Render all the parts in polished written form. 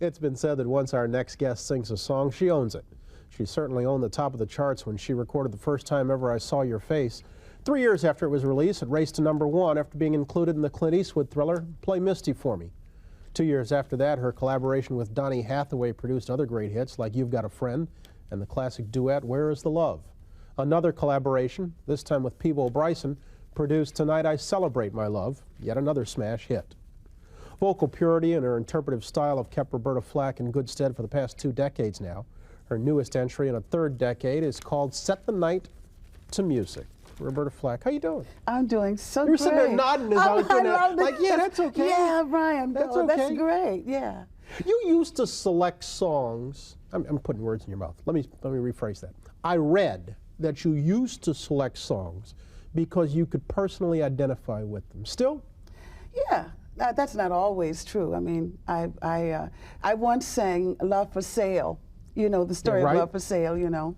It's been said that once our next guest sings a song, she owns it. She certainly owned the top of the charts when she recorded The First Time Ever I Saw Your Face. 3 years after it was released, it raced to #1 after being included in the Clint Eastwood thriller, Play Misty for Me. 2 years after that, her collaboration with Donny Hathaway produced other great hits like You've Got a Friend and the classic duet, Where is the Love? Another collaboration, this time with Peebo Bryson, produced Tonight I Celebrate My Love, yet another smash hit. Vocal purity and her interpretive style have kept Roberta Flack in good stead for the past 2 decades now. Her newest entry in a 3rd decade is called Set the Night to Music. Roberta Flack, how you doing? I'm doing so great. You're sitting there nodding as I was doing that. Like, yeah, that's okay. Yeah, Brian, that's okay. That's great, yeah. You used to select songs. I'm putting words in your mouth. Let me rephrase that. I read that you used to select songs because you could personally identify with them. Still? Yeah. That's not always true. I mean, I once sang Love for Sale, you know, the story of Love for Sale, you know.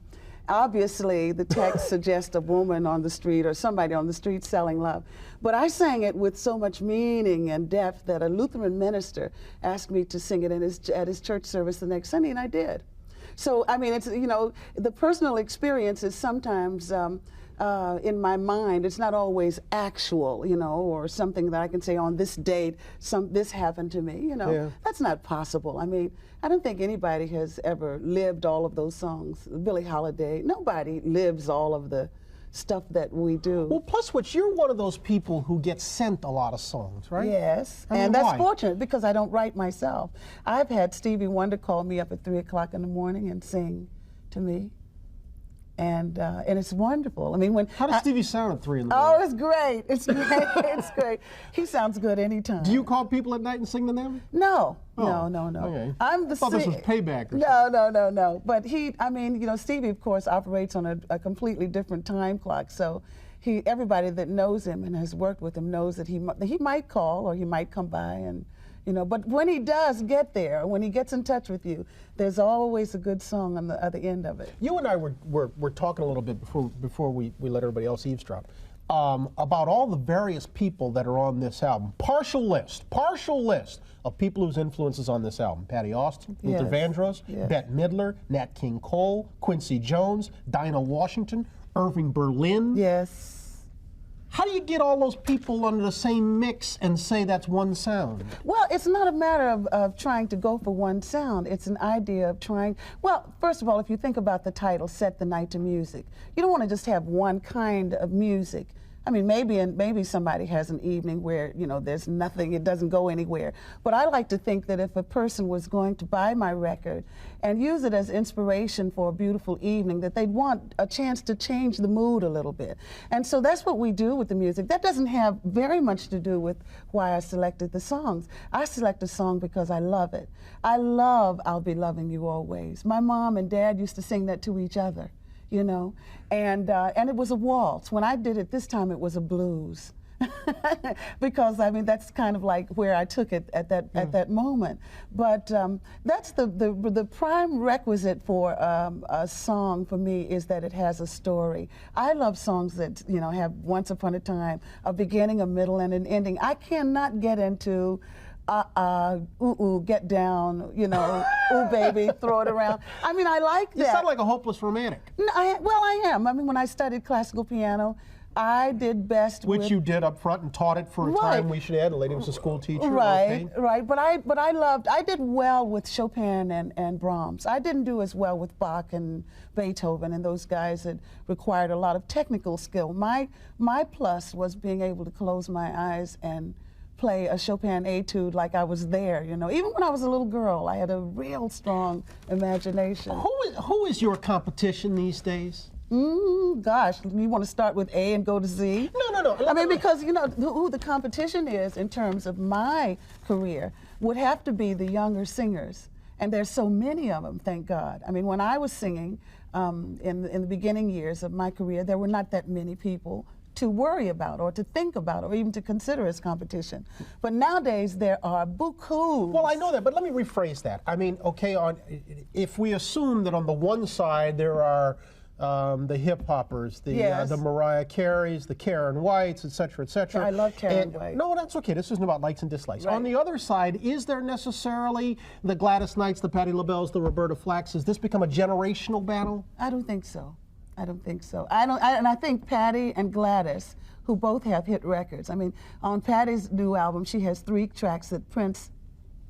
Obviously, the text suggests a woman on the street or somebody on the street selling love. But I sang it with so much meaning and depth that a Lutheran minister asked me to sing it at his church service the next Sunday, and I did. So, I mean, it's, you know, the personal experience is sometimes in my mind, it's not always actual, you know, or something that I can say on this date, this happened to me, you know. Yeah. That's not possible. I mean, I don't think anybody has ever lived all of those songs. Billie Holiday, nobody lives all of the stuff that we do. Well, plus which, you're one of those people who get sent a lot of songs, right? Yes, I mean, and that's why? fortunate because I don't write myself. I've had Stevie Wonder call me up at 3 o'clock in the morning and sing to me. And it's wonderful. I mean, how does Stevie sound at 3 in the morning? Oh, it's great. It's great. It's great. He sounds good anytime. Do you call people at night and sing to them? No. Oh, no. Okay. I'm the. I thought this was payback. Or No. But I mean, you know, Stevie, of course, operates on a completely different time clock. So everybody that knows him and has worked with him knows that he might call or he might come by and. You know, but when he does get there, when he gets in touch with you, there's always a good song on the other end of it. You and I were talking a little bit before we let everybody else eavesdrop about all the various people that are on this album. Partial list of people whose influences on this album: Patty Austin, Luther Vandross, Bette Midler, Nat King Cole, Quincy Jones, Dinah Washington, Irving Berlin. Yes. How do you get all those people under the same mix and say that's one sound? Well, it's not a matter of trying to go for one sound. It's an idea of trying. Well, first of all, if you think about the title, Set the Night to Music, you don't want to just have one kind of music. I mean, maybe somebody has an evening where, you know, there's nothing, it doesn't go anywhere. But I like to think that if a person was going to buy my record and use it as inspiration for a beautiful evening, that they'd want a chance to change the mood a little bit. And so that's what we do with the music. That doesn't have very much to do with why I selected the songs. I select a song because I love it. I love I'll Be Loving You Always. My mom and dad used to sing that to each other. You know, and it was a waltz. When I did it this time, it was a blues, because I mean that's kind of like where I took it at that moment. But that's the prime requisite for a song for me is that it has a story. I love songs that have once upon a time, a beginning, a middle, and an ending. I cannot get into get down, ooh, baby, throw it around. I mean, I like that. You sound like a hopeless romantic. No, I am. I mean, when I studied classical piano, I did best Which you did up front and taught it for a time, we should add. A lady was a school teacher. Right, right. But I did well with Chopin and Brahms. I didn't do as well with Bach and Beethoven and those guys that required a lot of technical skill. My plus was being able to close my eyes and play a Chopin etude like I was there, Even when I was a little girl, I had a real strong imagination. Who is your competition these days? Gosh, you want to start with A and go to Z? No. I mean, because, who the competition is in terms of my career would have to be the younger singers. And there's so many of them, thank God. I mean, when I was singing in the beginning years of my career, there were not that many people to worry about or to think about or even to consider as competition. But nowadays there are beaucoup. Well, I know that, but let me rephrase that. I mean, okay, if we assume that on the one side there are the hip hoppers, Yes. the Mariah Careys, the Karen Whites, et cetera, et cetera. I love Karen White. No, that's okay. This isn't about likes and dislikes. Right. On the other side, is there necessarily the Gladys Knights, the Patti LaBelles, the Roberta Flacks? Has this become a generational battle? I don't think so. I don't think so. And I think Patti and Gladys, who both have hit records. I mean, on Patti's new album, she has 3 tracks that Prince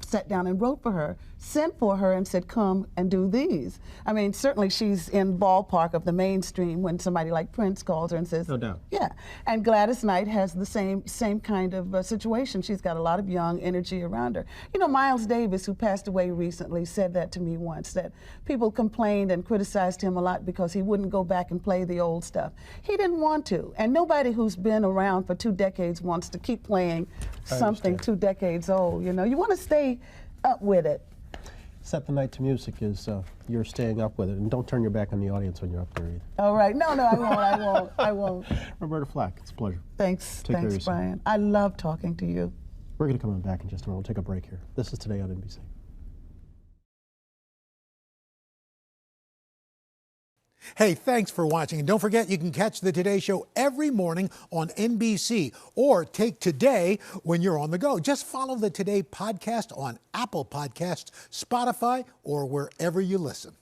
sat down and wrote for her, sent for her and said, come and do these. I mean, certainly she's in ballpark of the mainstream when somebody like Prince calls her and says, no doubt. Yeah. And Gladys Knight has the same kind of situation. She's got a lot of young energy around her. You know, Miles Davis, who passed away recently, said that to me once, that people complained and criticized him a lot because he wouldn't go back and play the old stuff. He didn't want to. And nobody who's been around for 2 decades wants to keep playing something 2 decades old. You know, you want to stay up with it. Set the Night to Music is you're staying up with it. And don't turn your back on the audience when you're up there either. All right. No, I won't. Roberta Flack, it's a pleasure. Thanks, Take care of yourself. Brian. I love talking to you. We're going to come on back in just a moment. We'll take a break here. This is Today on NBC. Hey, thanks for watching. And don't forget, you can catch the Today Show every morning on NBC or take Today when you're on the go. Just follow the Today podcast on Apple Podcasts, Spotify, or wherever you listen.